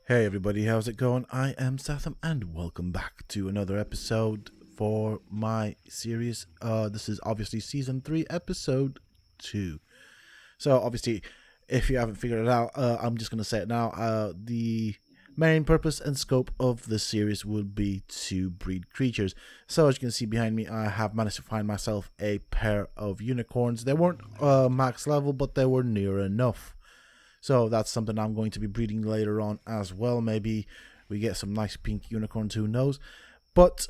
Hey everybody, how's it going? I am Sethum and welcome back to another episode for my series. This is obviously season 3 episode 2. So obviously, if you haven't figured it out, I'm just going to say it now. The main purpose and scope of this series would be to breed creatures. So as you can see behind me, I have managed to find myself a pair of unicorns. They weren't max level, but they were near enough. So that's something I'm going to be breeding later on as well. Maybe we get some nice pink unicorns, who knows. But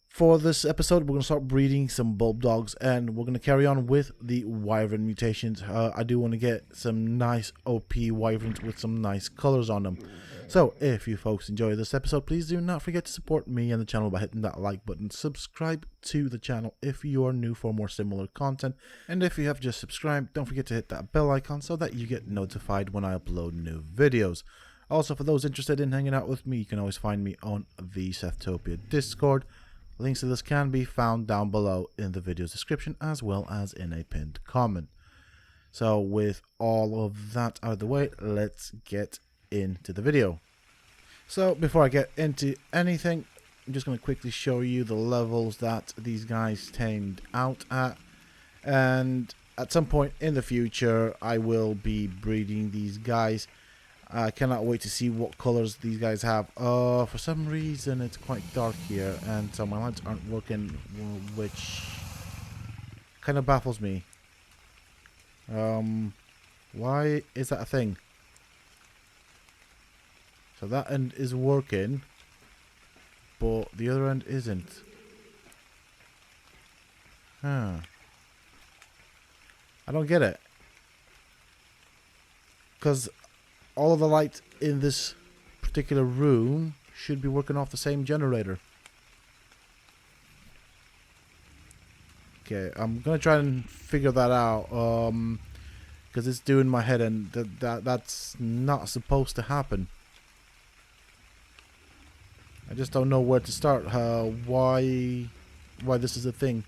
for this episode, we're going to start breeding some Bulbdogs, and we're going to carry on with the Wyvern mutations. I do want to get some nice OP Wyverns with some nice colors on them. So if you folks enjoy this episode, please do not forget to support me and the channel by hitting that like button. Subscribe to the channel if you are new for more similar content. And if you have just subscribed, don't forget to hit that bell icon so that you get notified when I upload new videos. Also, for those interested in hanging out with me, you can always find me on the Sethtopia Discord. Links to this can be found down below in the video's description as well as in a pinned comment. So with all of that out of the way, let's get into the video. So before I get into anything, I'm just going to quickly show you the levels that these guys tamed out at, and at some point in the future I will be breeding these guys. I cannot wait to see what colors these guys have. For some reason it's quite dark here and so my lights aren't working, which kind of baffles me. Why is that a thing? So that end is working, but the other end isn't. I don't get it. Because all of the lights in this particular room should be working off the same generator. Okay, I'm gonna try and figure that out. Because it's doing my head in. That's not supposed to happen. I just don't know where to start. Why this is a thing.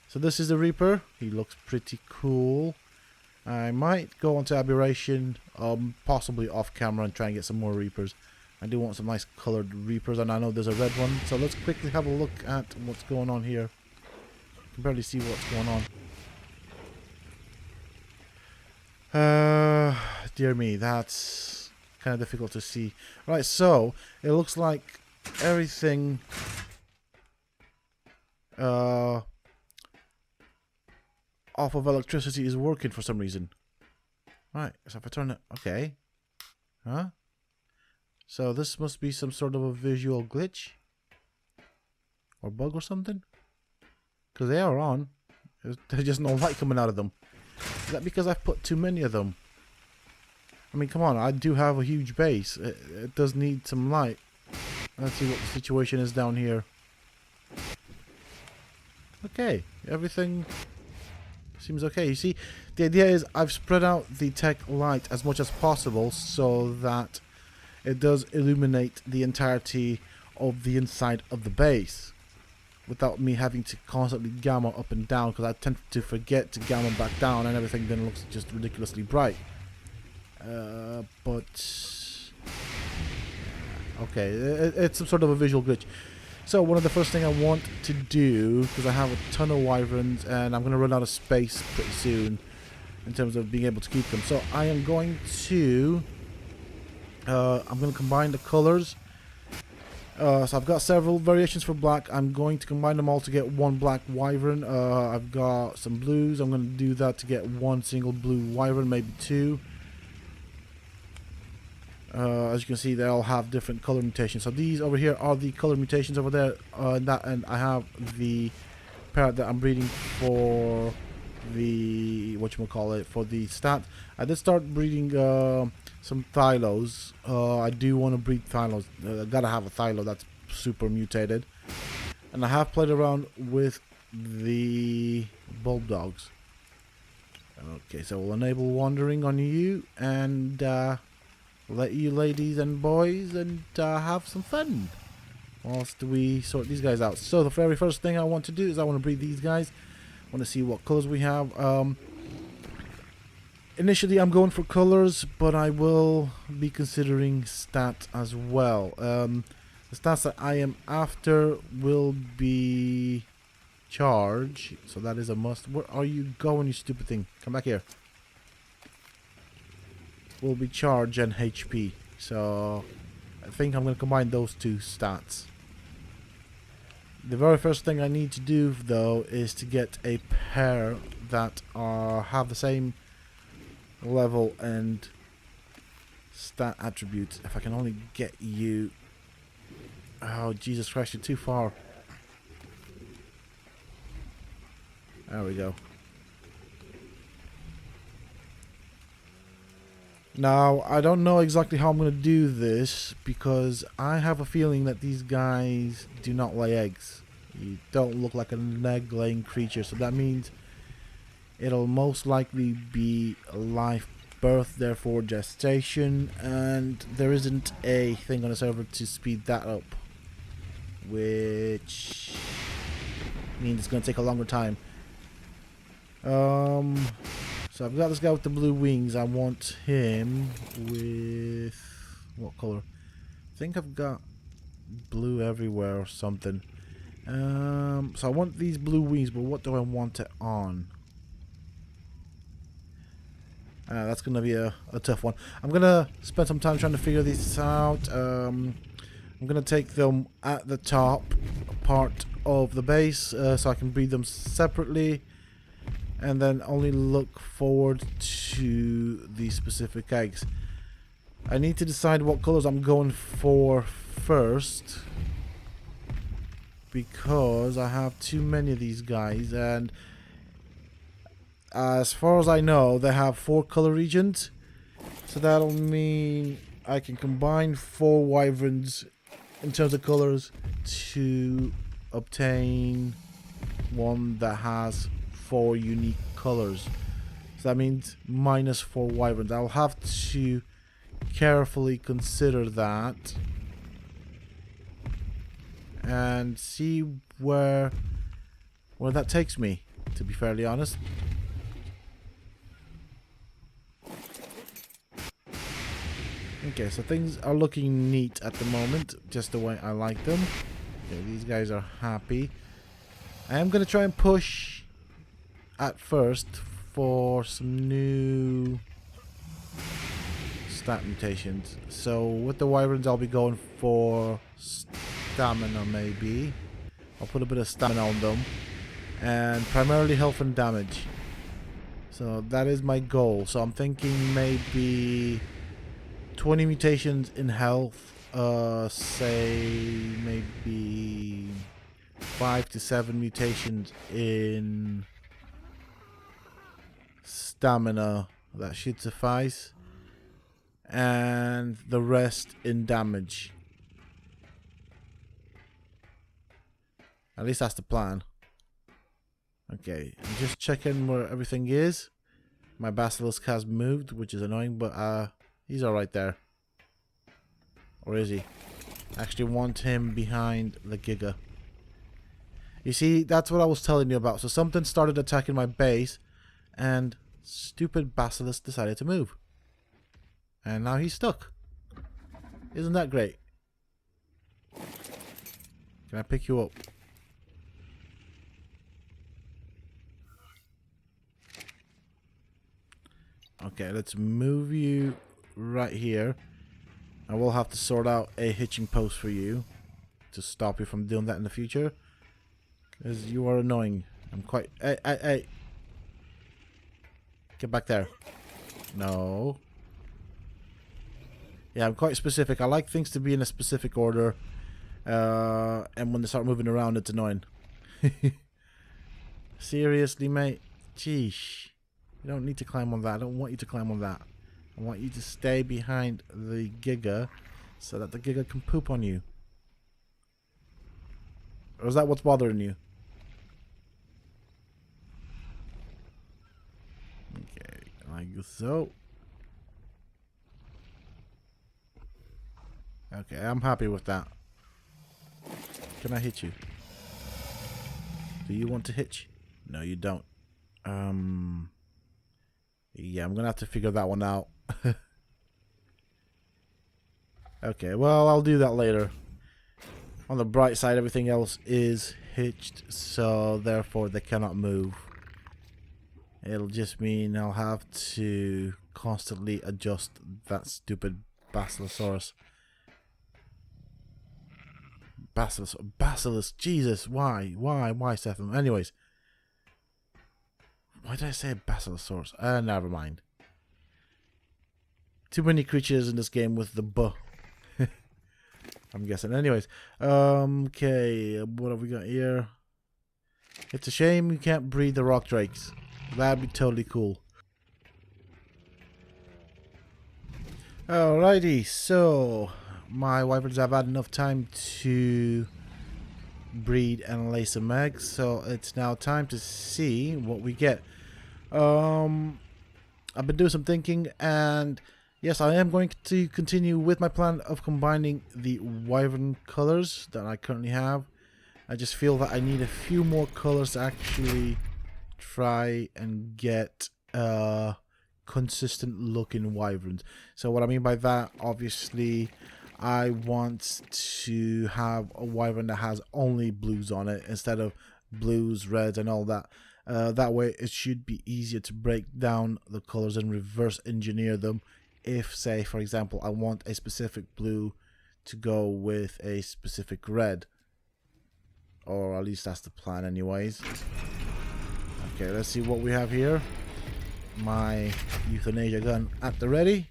So this is the Reaper. He looks pretty cool. I might go onto Aberration, possibly off camera, and try and get some more Reapers. I do want some nice colored Reapers, and I know there's a red one. So let's quickly have a look at what's going on here. I can barely see what's going on. Dear me, that's kind of difficult to see. Right, so it looks like everything off of electricity is working for some reason. Right, so if I turn it, okay. Huh? So this must be some sort of a visual glitch or bug or something, because they are on. There's just no light coming out of them. Is that because I've put too many of them? I mean, come on, I do have a huge base. It does need some light. Let's see what the situation is down here. Okay, everything seems okay. You see, the idea is I've spread out the tech light as much as possible so that it does illuminate the entirety of the inside of the base without me having to constantly gamma up and down, because I tend to forget to gamma back down and everything then looks just ridiculously bright. Okay, it's some sort of a visual glitch. So one of the first thing I want to do, because I have a ton of Wyverns and I'm going to run out of space pretty soon in terms of being able to keep them. So I am going to combine the colors. So I've got several variations for black. I'm going to combine them all to get one black Wyvern. I've got some blues. I'm going to do that to get one single blue Wyvern, maybe two. As you can see, they all have different color mutations. So these over here are the color mutations over there. And I have the parrot that I'm breeding for the for the stat. I did start breeding some Thylos. I do want to breed Thylos. I gotta have a Thylo that's super mutated. And I have played around with the Bulbdogs. Okay, so we'll enable wandering on you and let you ladies and boys and have some fun whilst we sort these guys out. So the very first thing I want to do is I want to breed these guys. I want to see what colors we have. initially I'm going for colors, but I will be considering stats as well. The stats that I am after will be charge, so that is a must. Where are you going, you stupid thing? Come back here. Will be charge and HP. So I think I'm going to combine those two stats. The very first thing I need to do though is to get a pair that have the same level and stat attributes. If I can only get you. Oh Jesus Christ, you're too far. There we go. Now, I don't know exactly how I'm going to do this, because I have a feeling that these guys do not lay eggs. You don't look like an egg-laying creature, so that means it'll most likely be a live birth, therefore gestation, and there isn't a thing on the server to speed that up, which means it's going to take a longer time. So I've got this guy with the blue wings. I want him with what color? I think I've got blue everywhere or something. So I want these blue wings, but what do I want it on? That's gonna be a tough one. I'm gonna spend some time trying to figure this out. I'm gonna take them at the top part of the base, so I can breed them separately, and then only look forward to the specific eggs. I need to decide what colors I'm going for first, because I have too many of these guys, and as far as I know they have 4 color regions, so that'll mean I can combine 4 wyverns in terms of colors to obtain one that has 4 unique colors. So that means minus 4 wyverns. I'll have to carefully consider that and see where that takes me, to be fairly honest. Okay, so things are looking neat at the moment, just the way I like them. Okay, these guys are happy. I am going to try and push at first for some new stat mutations. So with the wyverns I'll be going for stamina maybe. I'll put a bit of stamina on them. And primarily health and damage. So that is my goal. So I'm thinking maybe 20 mutations in health. Say maybe 5 to 7 mutations in stamina. That should suffice. And the rest in damage. At least that's the plan. Okay, I'm just checking where everything is. My basilisk has moved, which is annoying, but he's alright there. Or is he? I actually want him behind the Giga. You see, that's what I was telling you about. So something started attacking my base, and stupid basilisk decided to move. And now he's stuck. Isn't that great? Can I pick you up? Okay, let's move you right here. I will have to sort out a hitching post for you to stop you from doing that in the future, because you are annoying. I'm quite... Hey! Get back there. No. Yeah, I'm quite specific. I like things to be in a specific order. And when they start moving around, it's annoying. Seriously, mate? Jeez. You don't need to climb on that. I don't want you to climb on that. I want you to stay behind the Giga so that the Giga can poop on you. Or is that what's bothering you? Okay, like so. Okay, I'm happy with that. Can I hit you? Do you want to hitch? No, you don't. Yeah, I'm gonna have to figure that one out. Okay, well, I'll do that later. On the bright side, everything else is hitched, so therefore they cannot move. It'll just mean I'll have to constantly adjust that stupid Basilosaurus. Basilisk, Jesus, why, Sethum? Anyways, why did I say Basilosaurus? Never mind. Too many creatures in this game with the buh. I'm guessing. Anyways, okay, what have we got here? It's a shame we can't breed the rock drakes. That'd be totally cool. Alrighty, so my wyverns have had enough time to breed and lay some eggs, so it's now time to see what we get. I've been doing some thinking, and yes, I am going to continue with my plan of combining the wyvern colors that I currently have. I just feel that I need a few more colors to actually try and get consistent looking wyverns. So what I mean by that, obviously, I want to have a wyvern that has only blues on it instead of blues, reds, and all that. That way, it should be easier to break down the colors and reverse engineer them. If, say, for example, I want a specific blue to go with a specific red. Or at least that's the plan anyways. Okay, let's see what we have here. My euthanasia gun at the ready.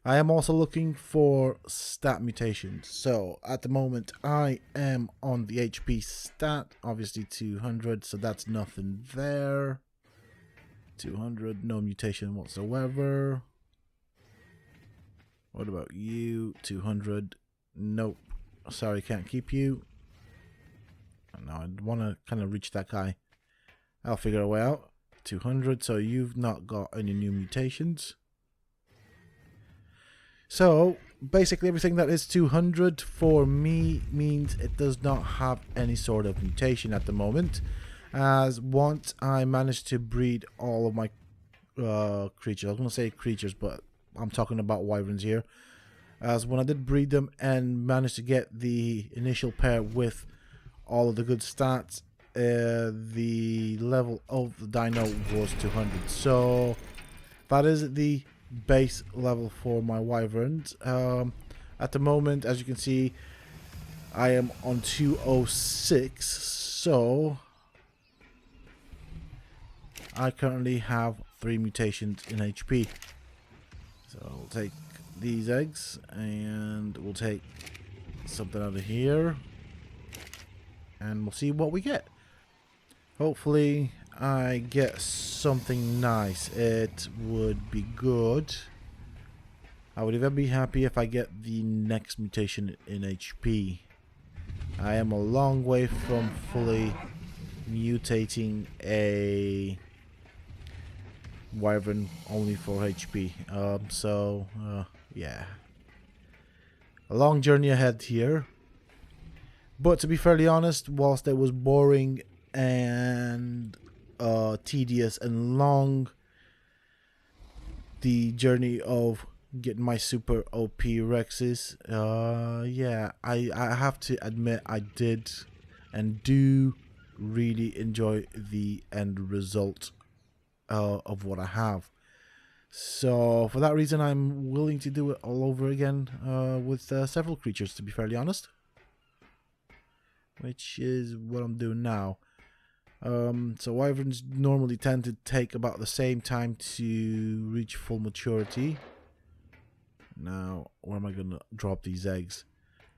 I am also looking for stat mutations. So, at the moment, I am on the HP stat. Obviously 200, so that's nothing there. 200, no mutation whatsoever. What about you? 200, nope. Sorry, can't keep you. No, I want to kind of reach that guy. I'll figure a way out. 200, so you've not got any new mutations. So, basically everything that is 200 for me means it does not have any sort of mutation at the moment. As once I managed to breed all of my creatures, I was going to say creatures, but I'm talking about wyverns here. As when I did breed them and managed to get the initial pair with all of the good stats, the level of the dino was 200. So that is the base level for my wyverns. At the moment, as you can see, I am on 206. So I currently have 3 mutations in HP. So I'll take these eggs and we'll take something out of here and we'll see what we get. Hopefully I get something nice. It would be good. I would even be happy if I get the next mutation in HP. I am a long way from fully mutating a wyvern only for HP. Yeah. A long journey ahead here. But to be fairly honest, whilst it was boring and tedious and long, the journey of getting my super OP Rexes, yeah, I have to admit I did and do really enjoy the end result of what I have. So for that reason, I'm willing to do it all over again with several creatures, to be fairly honest, which is what I'm doing now. So wyverns normally tend to take about the same time to reach full maturity. Now, where am I going to drop these eggs?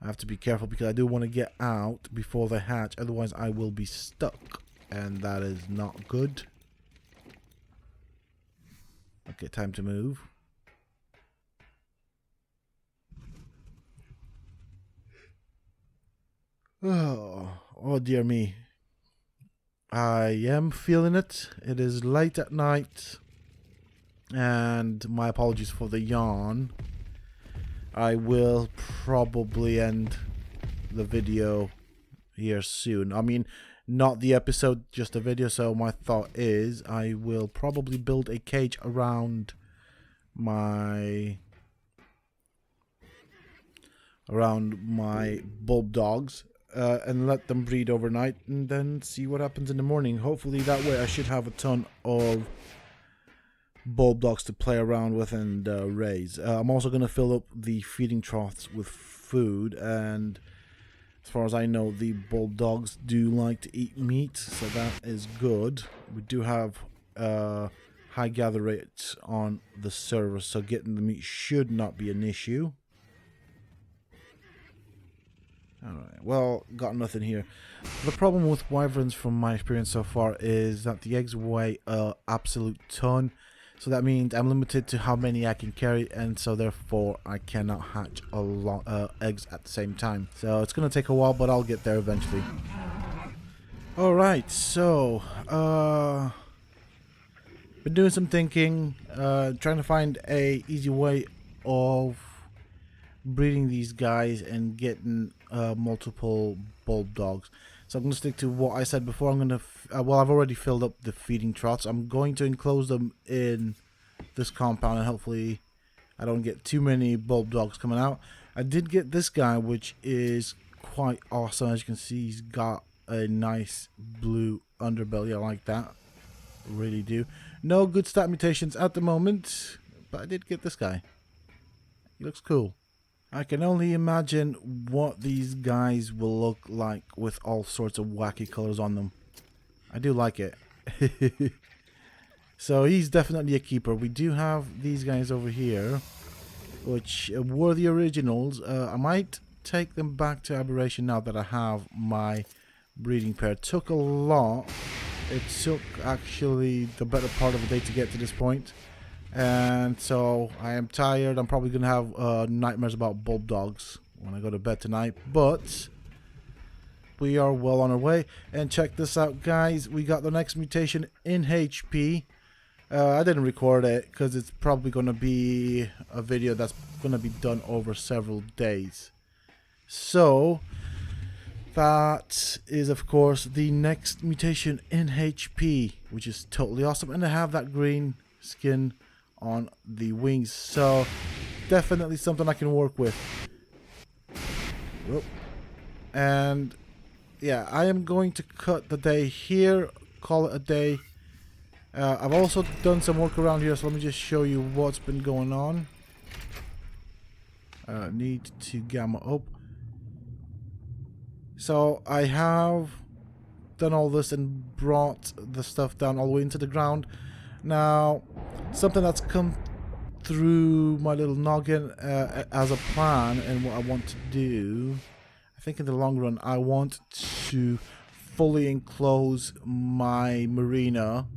I have to be careful because I do want to get out before they hatch, otherwise I will be stuck, and that is not good. Okay, time to move. Oh dear me. I am feeling it. It is late at night. And my apologies for the yawn. I will probably end the video here soon. I mean, not the episode, just a video. So my thought is I will probably build a cage around my bulb dogs and let them breed overnight, and then see what happens in the morning. Hopefully that way I should have a ton of bulb dogs to play around with and raise. I'm also going to fill up the feeding troughs with food, and as far as I know, the bulb dogs do like to eat meat, so that is good. We do have high gather rates on the server, so getting the meat should not be an issue. Alright, well, got nothing here. The problem with wyverns from my experience so far is that the eggs weigh an absolute ton. So that means I'm limited to how many I can carry, and so therefore I cannot hatch a lot eggs at the same time. So it's going to take a while, but I'll get there eventually. Alright, so been doing some thinking, trying to find a easy way of breeding these guys and getting multiple bulb dogs. So I'm going to stick to what I said before. I'm going to, well, I've already filled up the feeding troughs. I'm going to enclose them in this compound, and hopefully I don't get too many bulb dogs coming out. I did get this guy, which is quite awesome. As you can see, he's got a nice blue underbelly. I like that. Really do. No good stat mutations at the moment, but I did get this guy. He looks cool. I can only imagine what these guys will look like with all sorts of wacky colors on them. I do like it. So he's definitely a keeper. We do have these guys over here, which were the originals. I might take them back to Aberration now that I have my breeding pair. It took a lot. It took actually the better part of the day to get to this point. And so I am tired. I'm probably going to have nightmares about bulb dogs when I go to bed tonight. But we are well on our way. And check this out, guys. We got the next mutation in HP. I didn't record it because it's probably going to be a video that's going to be done over several days. So that is, of course, the next mutation in HP, which is totally awesome. And I have that green skin on the wings, so definitely something I can work with. Whoop. And yeah, I am going to cut the day here, call it a day. I've also done some work around here, so let me just show you what's been going on. Need to gamma up. So I have done all this and brought the stuff down all the way into the ground. Now, something that's come through my little noggin as a plan and what I want to do, I think in the long run I want to fully enclose my marina,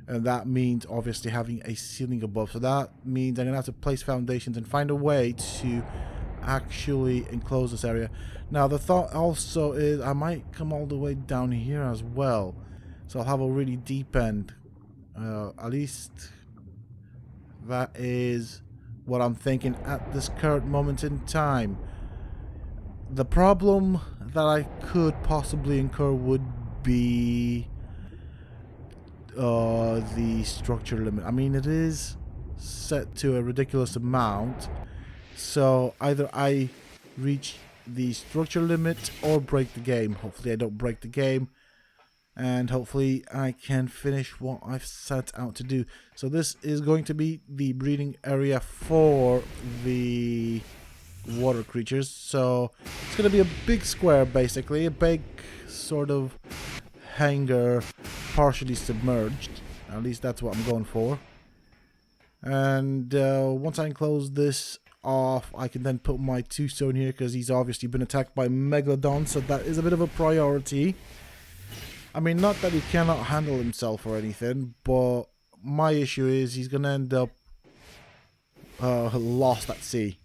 and that means obviously having a ceiling above. So that means I'm going to have to place foundations and find a way to actually enclose this area. Now the thought also is I might come all the way down here as well, so I'll have a really deep end. At least that is what I'm thinking at this current moment in time. The problem that I could possibly incur would be the structure limit. I mean, it is set to a ridiculous amount, so either I reach the structure limit or break the game. Hopefully I don't break the game, and hopefully I can finish what I've set out to do. So this is going to be the breeding area for the water creatures. So it's going to be a big square, basically, a big sort of hangar, partially submerged. At least that's what I'm going for. And once I enclose this off, I can then put my two-stone here, because he's obviously been attacked by Megalodon, so that is a bit of a priority. I mean, not that he cannot handle himself or anything, but my issue is he's going to end up lost at sea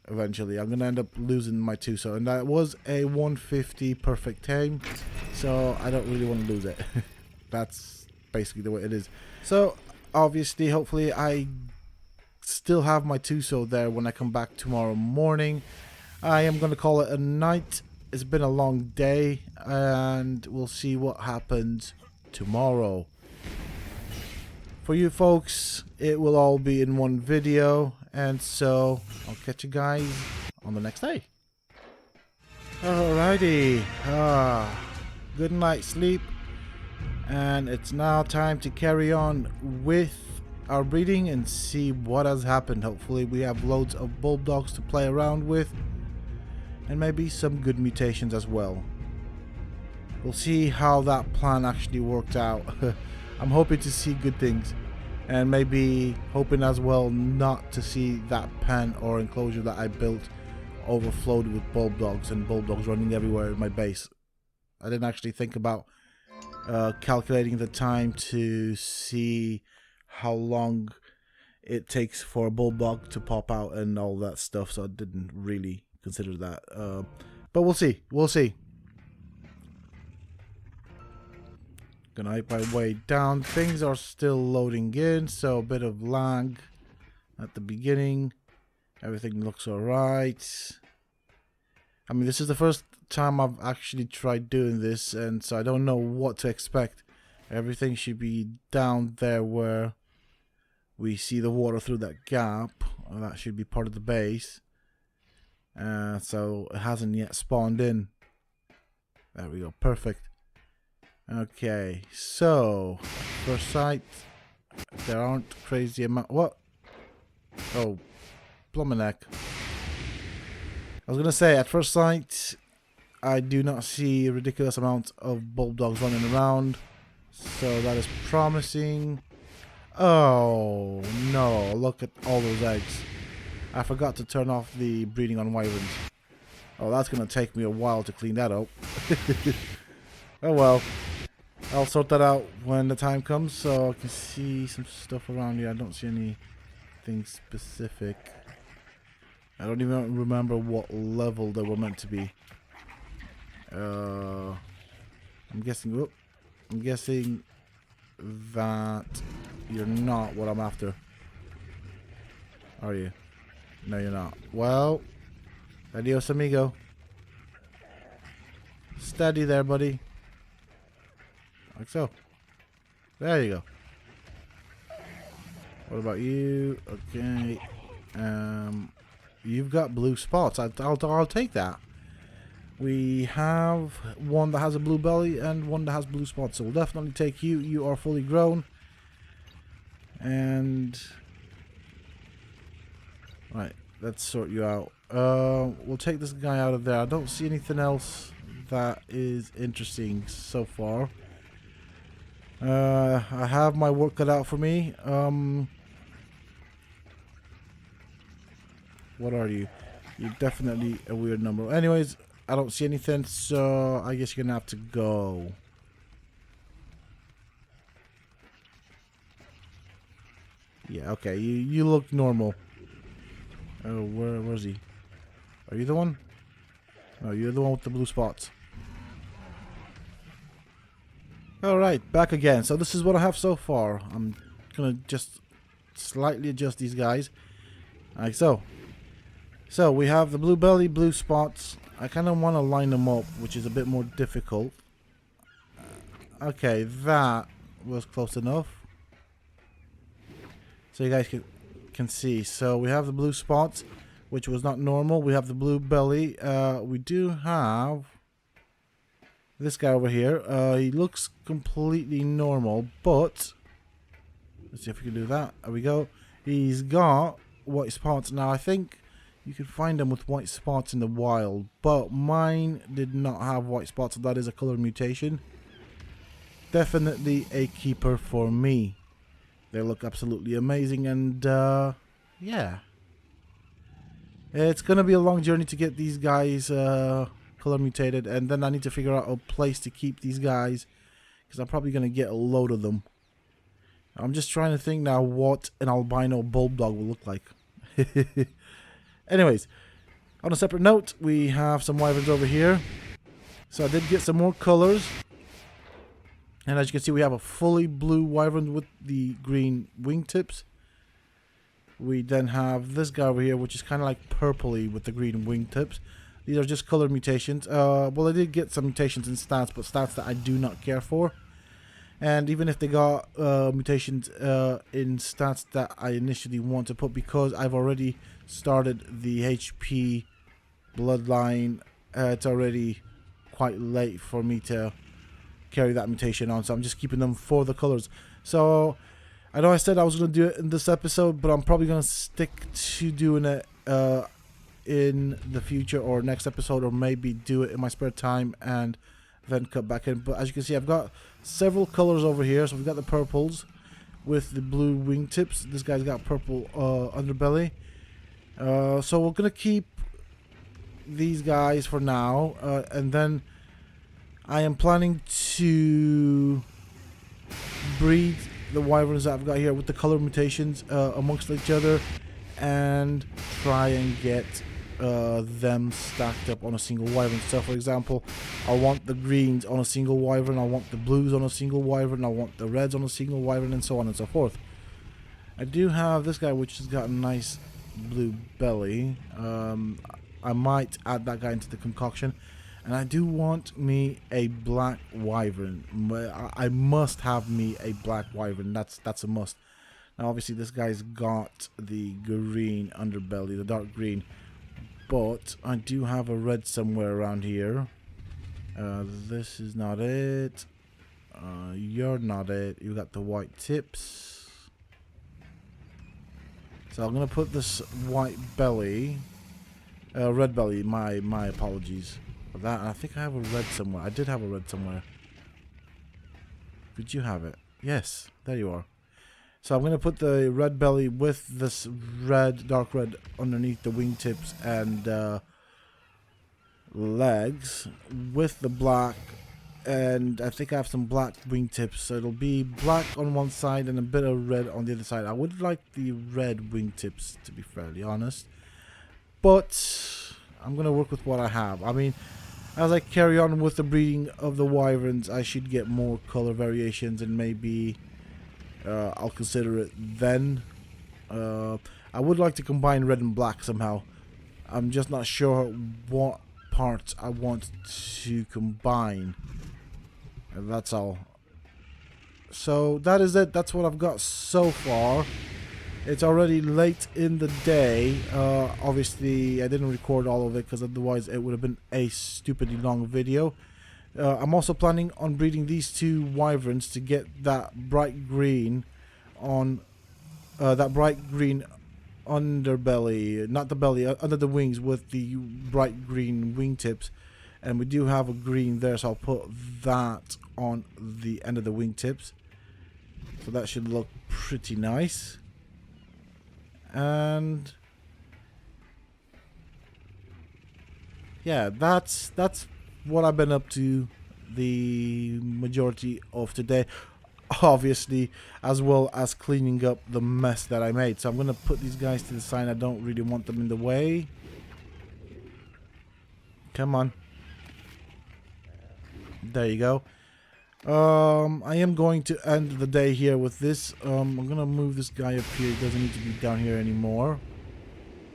eventually. I'm going to end up losing my two-stone, and that was a 150 perfect tame, so I don't really want to lose it. That's basically the way it is. So obviously, hopefully I still have my two-stone there when I come back tomorrow morning. I am going to call it a night, it's been a long day, and we'll see what happens tomorrow. For you folks, it will all be in one video, and so I'll catch you guys on the next day. Alrighty, good night's sleep, and it's now time to carry on with our breeding and see what has happened. Hopefully we have loads of Bulbdogs to play around with, and maybe some good mutations as well. We'll see how that plan actually worked out. I'm hoping to see good things, and maybe hoping as well not to see that pen or enclosure that I built overflowed with Bulbdogs and Bulbdogs running everywhere in my base. I didn't actually think about calculating the time to see how long it takes for a Bulbdog to pop out and all that stuff, so I didn't really consider that. But we'll see. We'll see. Gonna hit my way down. Things are still loading in, so a bit of lag at the beginning. Everything looks alright. I mean, this is the first time I've actually tried doing this, and so I don't know what to expect. Everything should be down there where we see the water through that gap. That should be part of the base. So it hasn't yet spawned in. There we go. Perfect. Okay, so first sight, there aren't crazy amount. What? Oh, Blummeneck. I was gonna say, at first sight, I do not see a ridiculous amount of Bulbdogs running around, so that is promising. Oh no! Look at all those eggs. I forgot to turn off the breeding on wyverns. Oh, that's gonna take me a while to clean that up. Oh well. I'll sort that out when the time comes, so I can see some stuff around here. I don't see anything specific. I don't even remember what level they were meant to be. I'm guessing. Whoop, I'm guessing that you're not what I'm after. Are you? No, you're not. Well, adios, amigo. Steady there, buddy. Like so. There you go. What about you? Okay. You've got blue spots. I'll take that. We have one that has a blue belly and one that has blue spots. So we'll definitely take you. You are fully grown. And right, let's sort you out. We'll take this guy out of there. I don't see anything else that is interesting so far. I have my work cut out for me. What are you? You're definitely a weird number. Anyways, I don't see anything, so I guess you're gonna have to go. Yeah, okay. You look normal. Oh, where's he? Are you the one? Oh, you're the one with the blue spots. Alright, back again. So this is what I have so far. I'm gonna just slightly adjust these guys. Like so. So we have the blue belly, blue spots. I kind of want to line them up, which is a bit more difficult. Okay, that was close enough. So you guys can see. So we have the blue spots, which was not normal. We have the blue belly. We do have this guy over here. He looks completely normal, but let's see if we can do that. There we go. He's got white spots. Now I think you can find them with white spots in the wild, but mine did not have white spots, so that is a color mutation. Definitely a keeper for me. They look absolutely amazing, and yeah. It's gonna be a long journey to get these guys color mutated, and then I need to figure out a place to keep these guys, because I'm probably gonna get a load of them. I'm just trying to think now what an albino Bulbdog will look like. Anyways, on a separate note, we have some wyverns over here. So I did get some more colors, and as you can see, we have a fully blue wyvern with the green wingtips. We then have this guy over here, which is kind of like purpley with the green wingtips. These are just color mutations. Well, I did get some mutations in stats, but stats that I do not care for. And even if they got mutations in stats that I initially want to put, because I've already started the HP bloodline, it's already quite late for me to carry that mutation on, so I'm just keeping them for the colors. So I know I said I was going to do it in this episode, but I'm probably going to stick to doing it in the future or next episode, or maybe do it in my spare time and then cut back in. But as you can see, I've got several colors over here. So we've got the purples with the blue wingtips. This guy's got purple underbelly. So we're gonna keep these guys for now, and then I am planning to breed the wyverns that I've got here with the color mutations amongst each other, and try and get them stacked up on a single wyvern. So for example, I want the greens on a single wyvern, I want the blues on a single wyvern, I want the reds on a single wyvern, and so on and so forth. I do have this guy which has got a nice blue belly. I might add that guy into the concoction, and I do want me a black wyvern. I must have me a black wyvern. That's a must. Now obviously this guy's got the green underbelly, the dark green, but I do have a red somewhere around here. This is not it. You're not it. You got the white tips. So I'm gonna put this white belly, red belly. My apologies for that. I think I have a red somewhere. I did have a red somewhere. Did you have it? Yes, there you are. So I'm going to put the red belly with this red, dark red underneath the wingtips and legs with the black, and I think I have some black wingtips, so it'll be black on one side and a bit of red on the other side. I would like the red wingtips, to be fairly honest, but I'm going to work with what I have. I mean, as I carry on with the breeding of the wyverns, I should get more color variations, and maybe I'll consider it then. I would like to combine red and black somehow. I'm just not sure what parts I want to combine. And that's all. So that is it. That's what I've got so far. It's already late in the day. Obviously I didn't record all of it because otherwise it would have been a stupidly long video. I'm also planning on breeding these two wyverns to get that bright green on underbelly, not the belly, under the wings with the bright green wingtips, and we do have a green there, so I'll put that on the end of the wingtips, so that should look pretty nice. And yeah, that's what I've been up to the majority of today, obviously, as well as cleaning up the mess that I made. So I'm gonna put these guys to the side. I don't really want them in the way. Come on, there you go. I am going to end the day here with this. I'm gonna move this guy up here. He doesn't need to be down here anymore.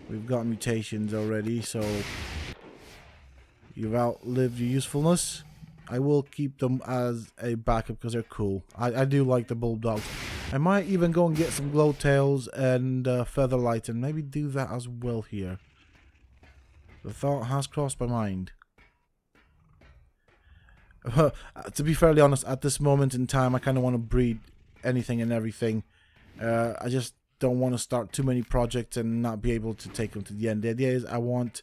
We've got mutations already, so you've outlived your usefulness. I will keep them as a backup because they're cool. I do like the Bulbdogs. I might even go and get some glow tails and featherlight and maybe do that as well here. The thought has crossed my mind. To be fairly honest, at this moment in time, I kind of want to breed anything and everything. I just don't want to start too many projects and not be able to take them to the end. The idea is I want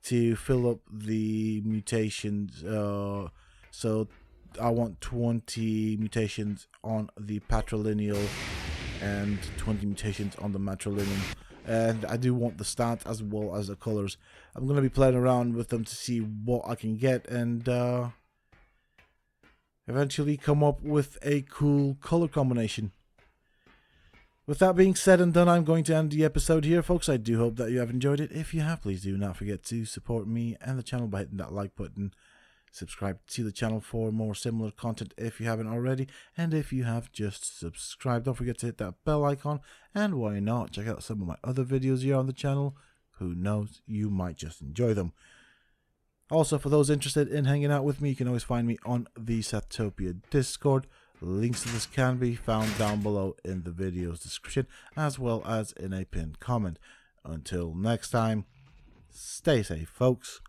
to fill up the mutations, so I want 20 mutations on the patrilineal and 20 mutations on the matrilineal, and I do want the stats as well as the colors. I'm going to be playing around with them to see what I can get, and eventually come up with a cool color combination. With that being said and done, I'm going to end the episode here, folks. I do hope that you have enjoyed it. If you have, please do not forget to support me and the channel by hitting that like button. Subscribe to the channel for more similar content if you haven't already. And if you have just subscribed, don't forget to hit that bell icon. And why not, check out some of my other videos here on the channel. Who knows, you might just enjoy them. Also, for those interested in hanging out with me, you can always find me on the Sethtopia Discord. Links to this can be found down below in the video's description, as well as in a pinned comment. Until next time, stay safe, folks.